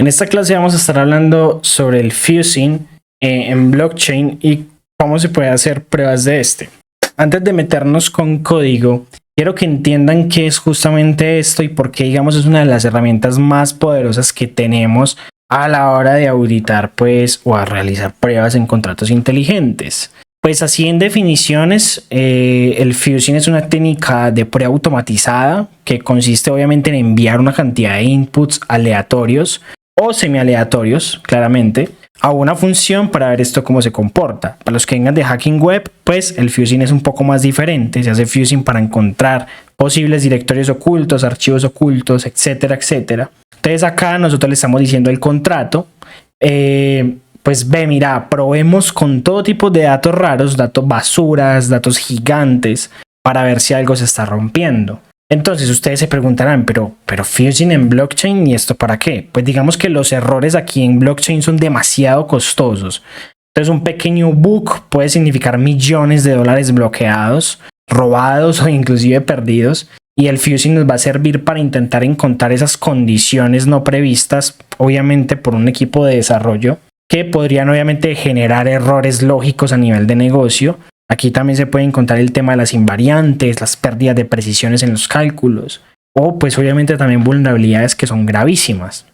esta clase vamos a estar hablando sobre el fusing en blockchain y cómo se puede hacer pruebas de este. Antes de meternos con código, quiero que entiendan qué es justamente esto y por qué, digamos, es una de las herramientas más poderosas que tenemos a la hora de auditar, pues, o a realizar pruebas en contratos inteligentes. Pues así en definiciones, el fusing es una técnica de prueba automatizada que consiste obviamente en enviar una cantidad de inputs aleatorios o semi-aleatorios, claramente, a una función para ver esto cómo se comporta. Para los que vengan de hacking web, pues el fusing es un poco más diferente. Se hace fusing para encontrar posibles directorios ocultos, archivos ocultos, etcétera, etcétera. Entonces acá nosotros le estamos diciendo el contrato. Pues ve, mira, probemos con todo tipo de datos raros, datos basuras, datos gigantes, para ver si algo se está rompiendo. Entonces ustedes se preguntarán, pero fusing en blockchain, ¿y esto para qué? Pues digamos que los errores aquí en blockchain son demasiado costosos. Entonces un pequeño bug puede significar millones de dólares bloqueados, robados o inclusive perdidos. Y el fusing nos va a servir para intentar encontrar esas condiciones no previstas, obviamente por un equipo de desarrollo, que podrían obviamente generar errores lógicos a nivel de negocio. Aquí también se puede encontrar el tema de las invariantes, las pérdidas de precisiones en los cálculos, o pues obviamente también vulnerabilidades que son gravísimas.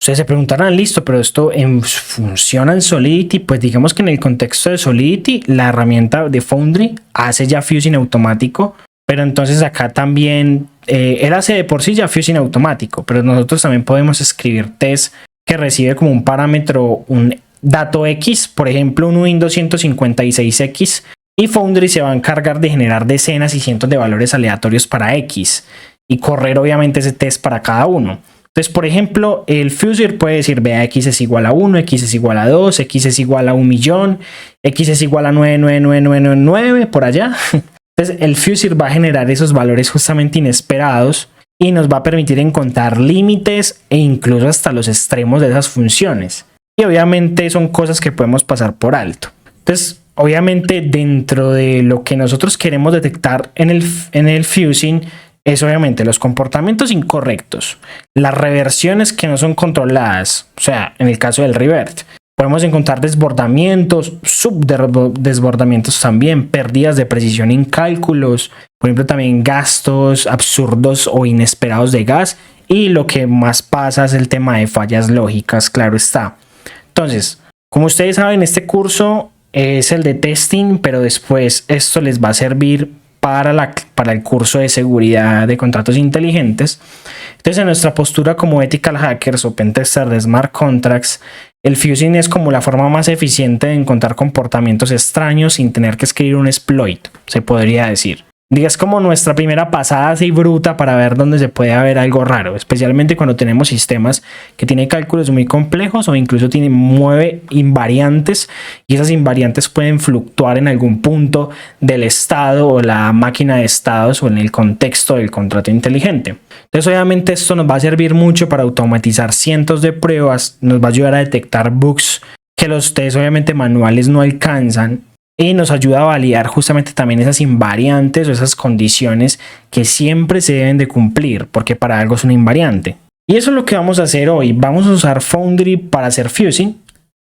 Ustedes se preguntarán, listo, pero esto funciona en Solidity. Pues digamos que en el contexto de Solidity, la herramienta de Foundry hace ya fusing automático, pero entonces acá también, él hace de por sí ya fusing automático, pero nosotros también podemos escribir test que recibe como un parámetro, un dato X, por ejemplo un Windows 156X, y Foundry se va a encargar de generar decenas y cientos de valores aleatorios para X y correr obviamente ese test para cada uno. Entonces, por ejemplo, el fuser puede decir, vea, X es igual a 1, X es igual a 2, X es igual a 1.000.000, X es igual a 99999, por allá. Entonces, el fuser va a generar esos valores justamente inesperados y nos va a permitir encontrar límites e incluso hasta los extremos de esas funciones. Y obviamente son cosas que podemos pasar por alto. Entonces, obviamente dentro de lo que nosotros queremos detectar en el fusing es obviamente los comportamientos incorrectos, las reversiones que no son controladas, o sea, en el caso del revert. Podemos encontrar desbordamientos, subdesbordamientos también, pérdidas de precisión en cálculos, por ejemplo también gastos absurdos o inesperados de gas, y lo que más pasa es el tema de fallas lógicas, claro está. Entonces, como ustedes saben, este curso es el de testing, pero después esto les va a servir para el curso de seguridad de contratos inteligentes. Entonces, en nuestra postura como ethical hackers o pentester de smart contracts, el fusing es como la forma más eficiente de encontrar comportamientos extraños sin tener que escribir un exploit, se podría decir. Es como nuestra primera pasada así bruta para ver dónde se puede haber algo raro, especialmente cuando tenemos sistemas que tienen cálculos muy complejos o incluso mueve invariantes, y esas invariantes pueden fluctuar en algún punto del estado o la máquina de estados o en el contexto del contrato inteligente. Entonces obviamente esto nos va a servir mucho para automatizar cientos de pruebas, nos va a ayudar a detectar bugs que los tests obviamente manuales no alcanzan, y nos ayuda a validar justamente también esas invariantes o esas condiciones que siempre se deben de cumplir, porque para algo es una invariante. Y eso es lo que vamos a hacer hoy. Vamos a usar Foundry para hacer fusing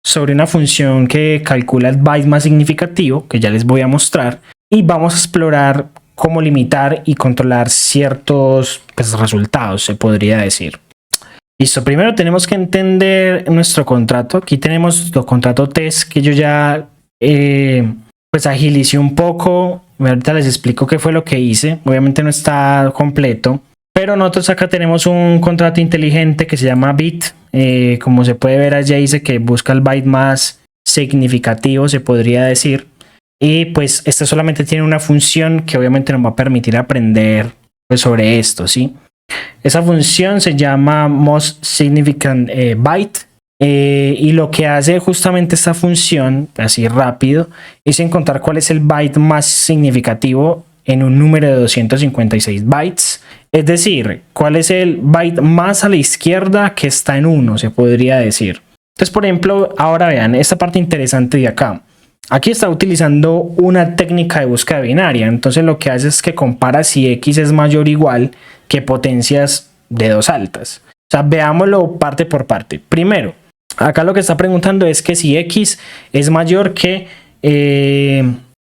sobre una función que calcula el byte más significativo, que ya les voy a mostrar, y vamos a explorar cómo limitar y controlar ciertos resultados, se podría decir. Listo, primero tenemos que entender nuestro contrato. Aquí tenemos los contratos test que yo ya pues agilicé un poco. Ahorita les explico qué fue lo que hice. Obviamente no está completo, pero nosotros acá tenemos un contrato inteligente que se llama bit. Como se puede ver, allá dice que busca el byte más significativo, se podría decir. Y pues este solamente tiene una función que obviamente nos va a permitir aprender pues sobre esto, ¿sí? Esa función se llama most significant byte. Y lo que hace justamente esta función, así rápido, es encontrar cuál es el byte más significativo en un número de 256 bytes. Es decir, cuál es el byte más a la izquierda que está en 1, se podría decir. Entonces, por ejemplo, ahora vean esta parte interesante de acá. Aquí está utilizando una técnica de búsqueda binaria. Entonces lo que hace es que compara si X es mayor o igual que potencias de 2 altas. O sea, veámoslo parte por parte. Primero, acá lo que está preguntando es que si x es mayor que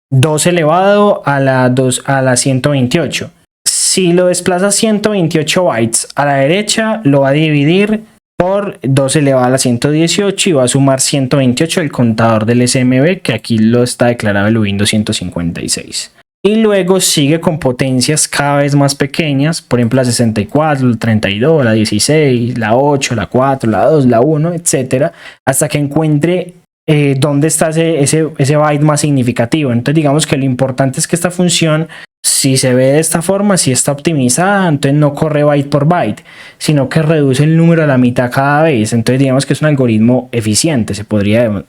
2 elevado a la 128. Si lo desplaza 128 bytes a la derecha, lo va a dividir por 2 elevado a la 118 y va a sumar 128 el contador del SMB, que aquí lo está declarado el Windows 156. Y luego sigue con potencias cada vez más pequeñas, por ejemplo la 64, la 32, la 16, la 8, la 4, la 2, la 1, etcétera, hasta que encuentre dónde está ese byte más significativo. Entonces digamos que lo importante es que esta función, si se ve de esta forma, si está optimizada, entonces no corre byte por byte, sino que reduce el número a la mitad cada vez. Entonces digamos que es un algoritmo eficiente, se podría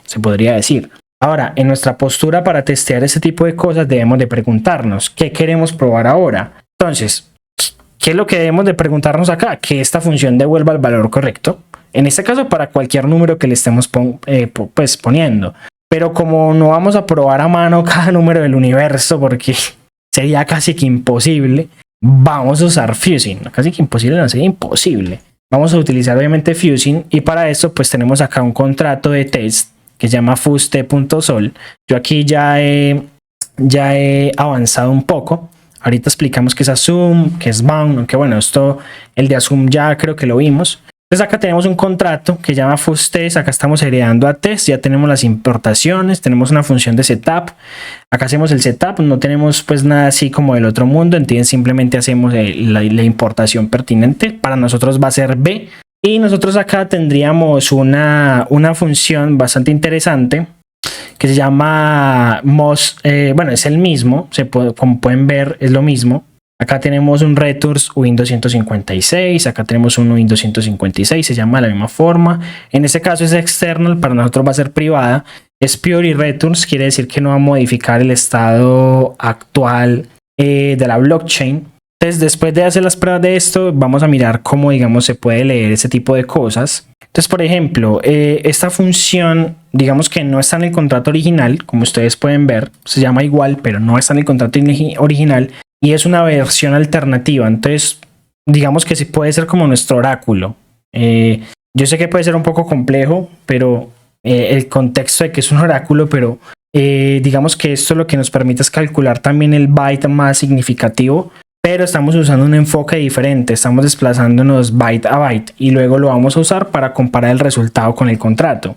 decir. Ahora, en nuestra postura para testear ese tipo de cosas debemos de preguntarnos, ¿qué queremos probar ahora? Entonces, ¿qué es lo que debemos de preguntarnos acá? Que esta función devuelva el valor correcto. En este caso, para cualquier número que le estemos poniendo. Pero como no vamos a probar a mano cada número del universo, porque sería casi que imposible, vamos a usar Fusin. Casi que imposible, no, sería imposible. Vamos a utilizar obviamente Fusin y para eso pues tenemos acá un contrato de test que se llama fuste.sol. Yo aquí ya he avanzado un poco. Ahorita explicamos qué es assume, qué es bound, aunque bueno, el de assume ya creo que lo vimos. Entonces acá tenemos un contrato que se llama fusttest. Acá estamos heredando a test, ya tenemos las importaciones, tenemos una función de setup. Acá hacemos el setup, no tenemos pues nada así como del otro mundo, ¿entienden? Simplemente hacemos la importación pertinente. Para nosotros va a ser B. Y nosotros acá tendríamos una función bastante interesante que se llama most, bueno, es el mismo, como pueden ver es lo mismo. Acá tenemos un returns Windows 156, acá tenemos un Windows 156, se llama de la misma forma. En este caso es external, para nosotros va a ser privada. Es pure y returns, quiere decir que no va a modificar el estado actual de la blockchain. Entonces, después de hacer las pruebas de esto, vamos a mirar cómo, digamos, se puede leer ese tipo de cosas. Entonces, por ejemplo, esta función, digamos que no está en el contrato original, como ustedes pueden ver, se llama igual, pero no está en el contrato original y es una versión alternativa. Entonces, digamos que sí puede ser como nuestro oráculo. Yo sé que puede ser un poco complejo, pero el contexto de que es un oráculo, pero digamos que esto lo que nos permite es calcular también el byte más significativo. Pero estamos usando un enfoque diferente, estamos desplazándonos byte a byte y luego lo vamos a usar para comparar el resultado con el contrato.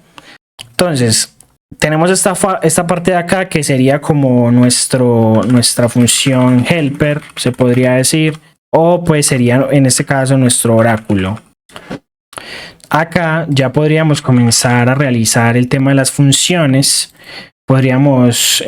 Entonces, tenemos esta parte de acá que sería como nuestra función helper, se podría decir, o pues sería en este caso nuestro oráculo. Acá ya podríamos comenzar a realizar el tema de las funciones. Podríamos,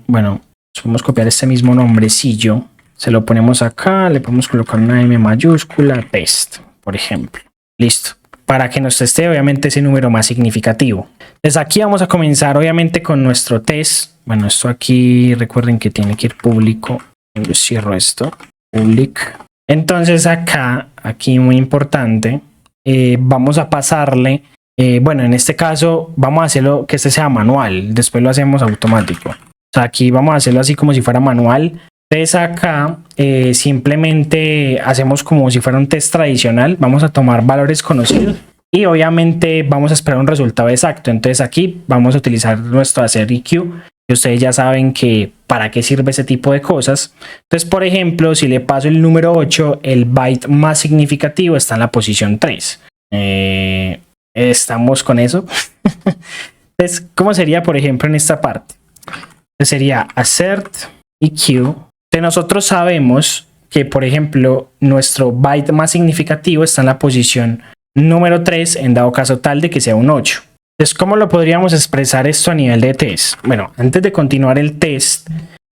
bueno, podemos copiar este mismo nombrecillo. Se lo ponemos acá, le podemos colocar una M mayúscula, test, por ejemplo. Listo. Para que nos teste obviamente ese número más significativo. Entonces aquí vamos a comenzar obviamente con nuestro test. Bueno, esto aquí recuerden que tiene que ir público. Yo cierro esto. Public. Entonces acá, aquí muy importante, vamos a pasarle, bueno, en este caso vamos a hacerlo que este sea manual. Después lo hacemos automático. O sea, aquí vamos a hacerlo así como si fuera manual. Entonces acá simplemente hacemos como si fuera un test tradicional. Vamos a tomar valores conocidos y obviamente vamos a esperar un resultado exacto. Entonces aquí vamos a utilizar nuestro hacer EQ. Y ustedes ya saben que para qué sirve ese tipo de cosas. Entonces, por ejemplo, si le paso el número 8, el byte más significativo está en la posición 3. Estamos con eso. Entonces, ¿cómo sería, por ejemplo, en esta parte? Entonces, sería assert EQ. Nosotros sabemos que, por ejemplo, nuestro byte más significativo está en la posición número 3, en dado caso tal de que sea un 8. Entonces, ¿cómo lo podríamos expresar esto a nivel de test? Bueno, antes de continuar el test,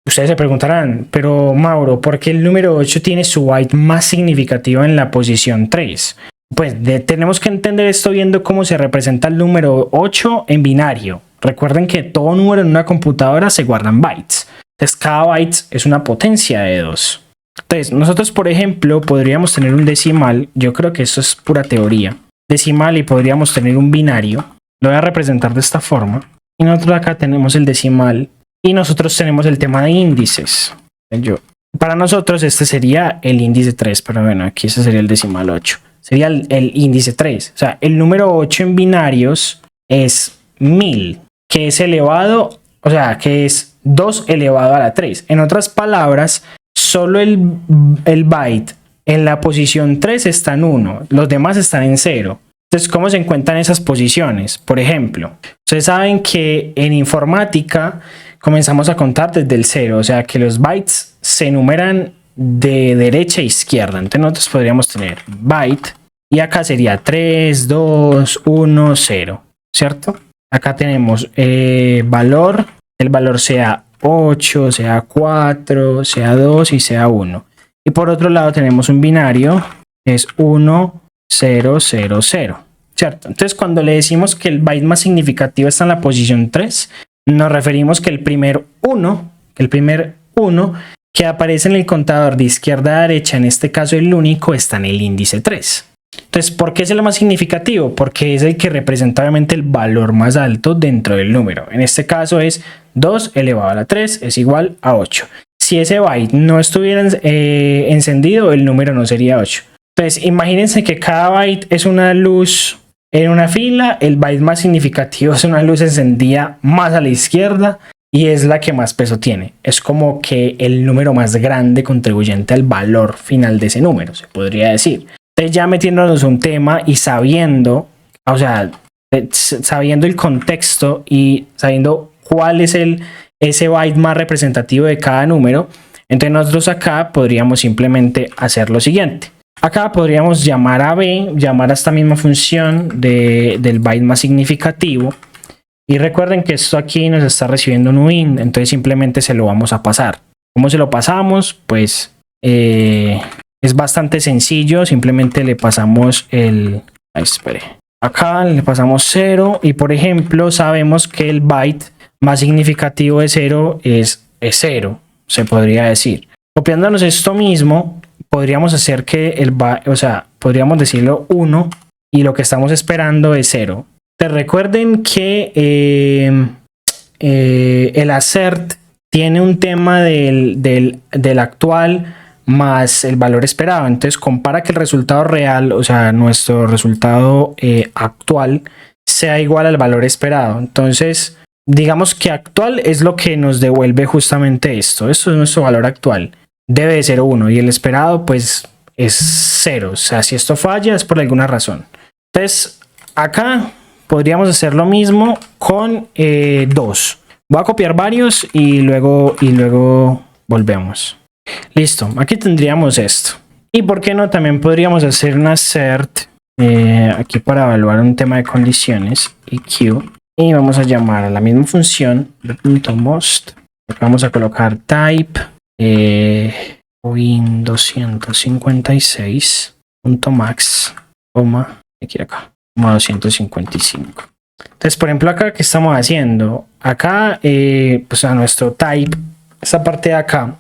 ustedes se preguntarán, pero Mauro, ¿por qué el número 8 tiene su byte más significativo en la posición 3? Pues tenemos que entender esto viendo cómo se representa el número 8 en binario. Recuerden que todo número en una computadora se guarda en bytes. Entonces, cada byte es una potencia de 2. Entonces, nosotros, por ejemplo, podríamos tener un decimal. Yo creo que eso es pura teoría. Decimal y podríamos tener un binario. Lo voy a representar de esta forma. Y nosotros acá tenemos el decimal. Y nosotros tenemos el tema de índices. Para nosotros este sería el índice 3. Pero bueno, aquí ese sería el decimal 8. sería el índice 3. O sea, el número 8 en binarios es 1000, que es elevado, o sea, que es 2 elevado a la 3. En otras palabras, solo el byte en la posición 3 está en 1, los demás están en 0. Entonces, ¿cómo se encuentran esas posiciones? Por ejemplo, ustedes saben que en informática comenzamos a contar desde el 0, o sea que los bytes se enumeran de derecha a izquierda. Entonces nosotros podríamos tener byte y acá sería 3, 2, 1, 0, ¿cierto? Acá tenemos valor, el valor sea 8, sea 4, sea 2 y sea 1. Y por otro lado tenemos un binario, es 1, 0, 0, 0, ¿cierto? Entonces cuando le decimos que el byte más significativo está en la posición 3, nos referimos que el primer 1 que aparece en el contador de izquierda a derecha, en este caso el único, está en el índice 3. Entonces, ¿por qué es el más significativo? Porque es el que representa obviamente el valor más alto dentro del número. En este caso es 2 elevado a la 3 es igual a 8. Si ese byte no estuviera encendido, el número no sería 8. Entonces, imagínense que cada byte es una luz en una fila, el byte más significativo es una luz encendida más a la izquierda y es la que más peso tiene. Es como que el número más grande contribuyente al valor final de ese número, se podría decir. Entonces, ya metiéndonos un tema y sabiendo, o sea, sabiendo el contexto y sabiendo cuál es ese byte más representativo de cada número, entonces nosotros acá podríamos simplemente hacer lo siguiente. Acá podríamos llamar a B, llamar a esta misma función del byte más significativo. Y recuerden que esto aquí nos está recibiendo un uint, entonces simplemente se lo vamos a pasar. ¿Cómo se lo pasamos? Pues es bastante sencillo, simplemente le pasamos acá le pasamos 0 y por ejemplo sabemos que el byte más significativo de 0 es 0, se podría decir. Copiándonos esto mismo, podríamos hacer que podríamos decirlo 1 y lo que estamos esperando es 0. Te recuerden que el assert tiene un tema del actual más el valor esperado. Entonces compara que el resultado real, o sea, nuestro resultado actual sea igual al valor esperado. Entonces, digamos que actual es lo que nos devuelve justamente esto. Esto es nuestro valor actual. Debe de ser 1 y el esperado pues es 0. O sea, si esto falla es por alguna razón. Entonces, acá podríamos hacer lo mismo con 2. Voy a copiar varios y luego volvemos. Listo, aquí tendríamos esto. Y por qué no, también podríamos hacer un assert aquí para evaluar un tema de condiciones, EQ. Y vamos a llamar a la misma función .most. Vamos a colocar type win256.max, aquí acá, 255. Entonces, por ejemplo, acá, ¿qué estamos haciendo? Acá, pues a nuestro type, esta parte de acá,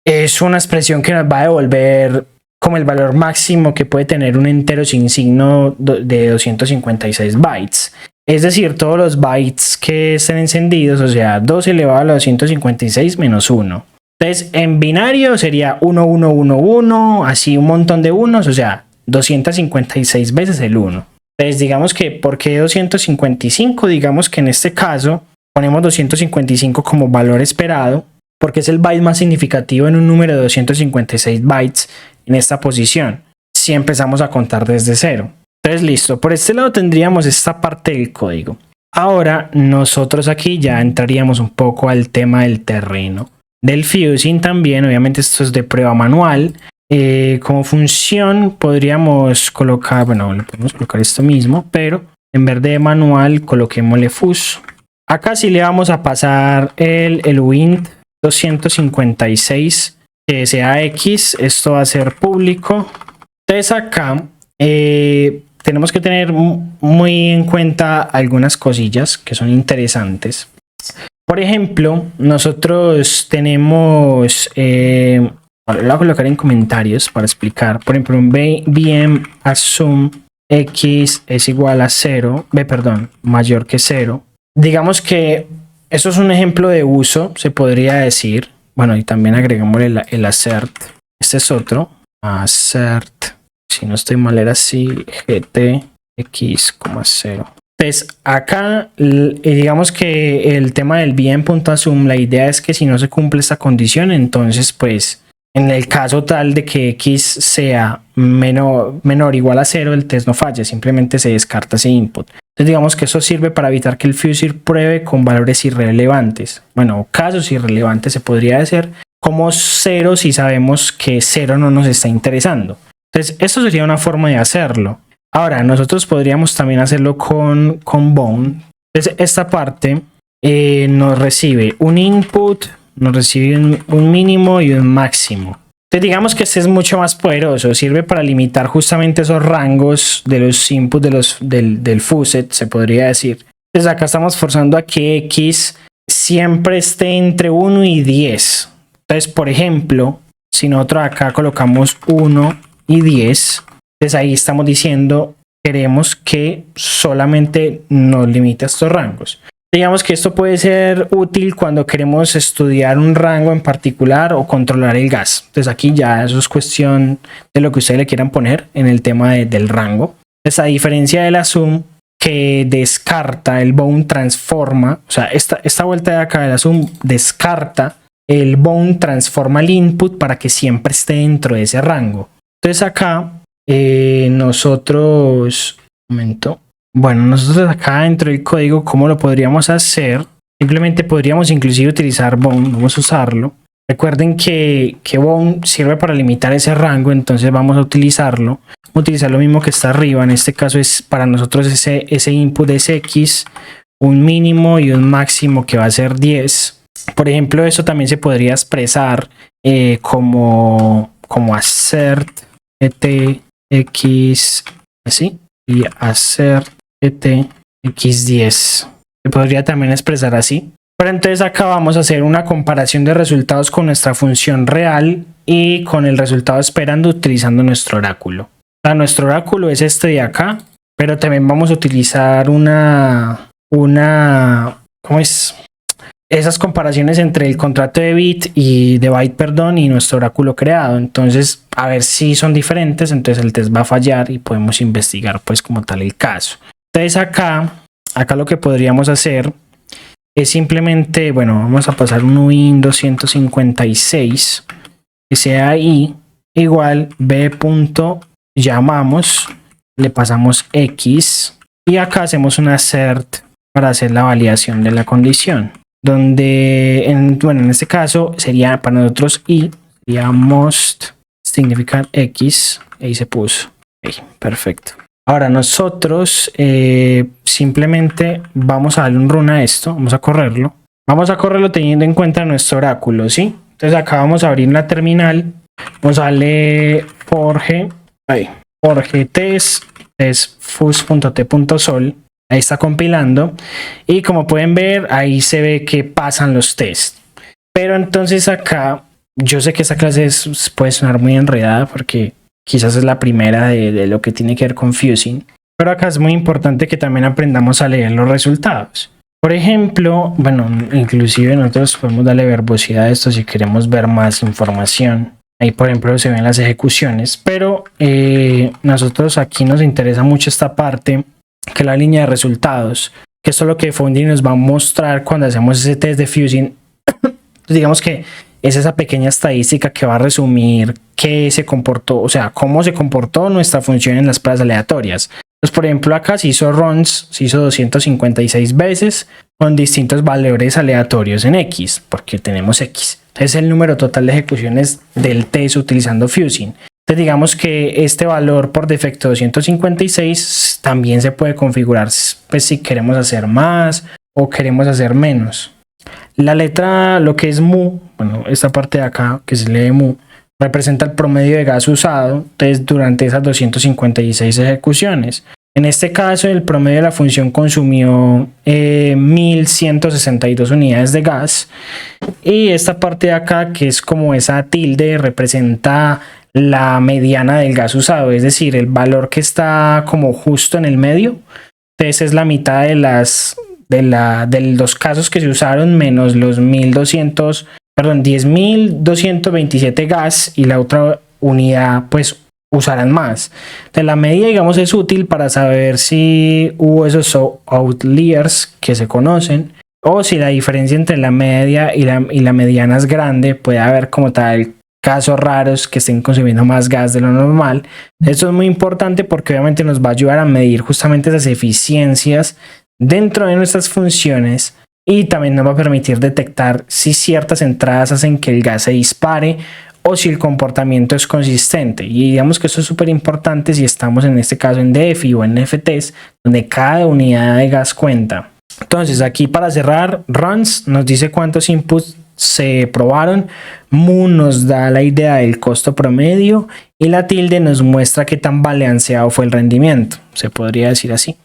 es una expresión que nos va a devolver como el valor máximo que puede tener un entero sin signo de 256 bytes. Es decir, todos los bytes que estén encendidos, o sea, 2 elevado a la 256 menos 1. Entonces, en binario sería 1, 1, 1, 1, así un montón de unos, o sea, 256 veces el 1. Entonces, digamos que, ¿por qué 255? Digamos que en este caso ponemos 255 como valor esperado, porque es el byte más significativo en un número de 256 bytes en esta posición, si empezamos a contar desde 0. Entonces, listo, por este lado tendríamos esta parte del código. Ahora, nosotros aquí ya entraríamos un poco al tema del terreno. Del fusing también, obviamente esto es de prueba manual. Como función podríamos colocar, bueno, le podemos colocar esto mismo, pero en vez de manual, coloquémosle fus. Acá sí le vamos a pasar el win 256 que sea X, esto va a ser público. Entonces acá tenemos que tener muy en cuenta algunas cosillas que son interesantes. Por ejemplo, nosotros tenemos, lo voy a colocar en comentarios para explicar. Por ejemplo, un VM assume X es igual a 0, mayor que 0. Digamos que eso es un ejemplo de uso, se podría decir. Bueno, y también agregamos el assert. Este es otro. Assert. si no estoy mal era así, GTX,0. Entonces acá digamos que el tema del bien.assume, la idea es que si no se cumple esta condición, entonces pues en el caso tal de que x sea menor o igual a 0, el test no falla, simplemente se descarta ese input. Entonces digamos que eso sirve para evitar que el fuzzer pruebe con valores irrelevantes. Bueno, casos irrelevantes se podría hacer como 0 si sabemos que 0 no nos está interesando. Entonces esto sería una forma de hacerlo. Ahora, nosotros podríamos también hacerlo con bound. Entonces, esta parte nos recibe un input, nos recibe un mínimo y un máximo. Entonces, digamos que este es mucho más poderoso. Sirve para limitar justamente esos rangos de los inputs del fuzzer, se podría decir. Entonces, acá estamos forzando a que X siempre esté entre 1 y 10. Entonces, por ejemplo, si nosotros acá colocamos 1 y 10... Entonces ahí estamos diciendo, queremos que solamente nos limite a estos rangos. Digamos que esto puede ser útil cuando queremos estudiar un rango en particular o controlar el gas. Entonces aquí ya eso es cuestión de lo que ustedes le quieran poner en el tema del rango. Entonces a diferencia del assume que descarta, el bound transforma, o sea, esta vuelta de acá del assume descarta, el bound transforma el input para que siempre esté dentro de ese rango. Entonces acá nosotros acá dentro del código, ¿cómo lo podríamos hacer? Simplemente podríamos inclusive utilizar bound, vamos a usarlo. Recuerden que bound sirve para limitar ese rango, entonces vamos a utilizarlo. Vamos a utilizar lo mismo que está arriba, en este caso es para nosotros ese input es X, un mínimo y un máximo que va a ser 10. Por ejemplo, eso también se podría expresar como assert x así y hacer x10 se podría también expresar así, pero entonces acá vamos a hacer una comparación de resultados con nuestra función real y con el resultado esperando utilizando nuestro oráculo. O sea, nuestro oráculo es este de acá, pero también vamos a utilizar ¿cómo es? Esas comparaciones entre el contrato de byte y nuestro oráculo creado. Entonces, a ver si son diferentes, entonces el test va a fallar y podemos investigar pues como tal el caso. Entonces acá lo que podríamos hacer es simplemente, bueno, vamos a pasar un win 256 que sea i igual b punto, llamamos, le pasamos x y acá hacemos un assert para hacer la validación de la condición. Donde, en este caso sería para nosotros i, sería most significa x, ahí se puso, okay, perfecto. Ahora nosotros simplemente vamos a darle un run a esto, vamos a correrlo teniendo en cuenta nuestro oráculo, ¿sí? Entonces acá vamos a abrir la terminal, vamos a darle forge test fuzz.t.sol. Ahí está compilando y como pueden ver ahí se ve que pasan los tests, pero entonces acá yo sé que esta clase puede sonar muy enredada porque quizás es la primera de lo que tiene que ver con fuzing, pero acá es muy importante que también aprendamos a leer los resultados. Por ejemplo, bueno, inclusive nosotros podemos darle verbosidad a esto si queremos ver más información. Ahí por ejemplo se ven las ejecuciones, pero nosotros aquí nos interesa mucho esta parte que la línea de resultados, que esto es lo que Foundry nos va a mostrar cuando hacemos ese test de fuzing. Digamos que es esa pequeña estadística que va a resumir qué se comportó, o sea, cómo se comportó nuestra función en las pruebas aleatorias. Entonces, por ejemplo, acá se hizo runs, se hizo 256 veces con distintos valores aleatorios en X, porque tenemos X. Es el número total de ejecuciones del test utilizando fuzing. Entonces digamos que este valor por defecto 256 también se puede configurar pues si queremos hacer más o queremos hacer menos. La letra, lo que es mu, bueno, esta parte de acá que se lee mu, representa el promedio de gas usado entonces, durante esas 256 ejecuciones. En este caso el promedio de la función consumió 1162 unidades de gas y esta parte de acá que es como esa tilde representa la mediana del gas usado, es decir, el valor que está como justo en el medio. Entonces es la mitad de los casos que se usaron menos los 10.227 gas y la otra unidad pues usarán más. De la media, digamos, es útil para saber si hubo esos outliers que se conocen, o si la diferencia entre la media y la mediana es grande, puede haber como tal casos raros que estén consumiendo más gas de lo normal. Esto es muy importante porque obviamente nos va a ayudar a medir justamente esas eficiencias dentro de nuestras funciones, y también nos va a permitir detectar si ciertas entradas hacen que el gas se dispare o si el comportamiento es consistente. Y digamos que esto es súper importante si estamos en este caso en DeFi o en NFTs, donde cada unidad de gas cuenta. Entonces aquí, para cerrar, runs nos dice cuántos inputs se probaron, Moon nos da la idea del costo promedio y la tilde nos muestra qué tan balanceado fue el rendimiento, se podría decir así.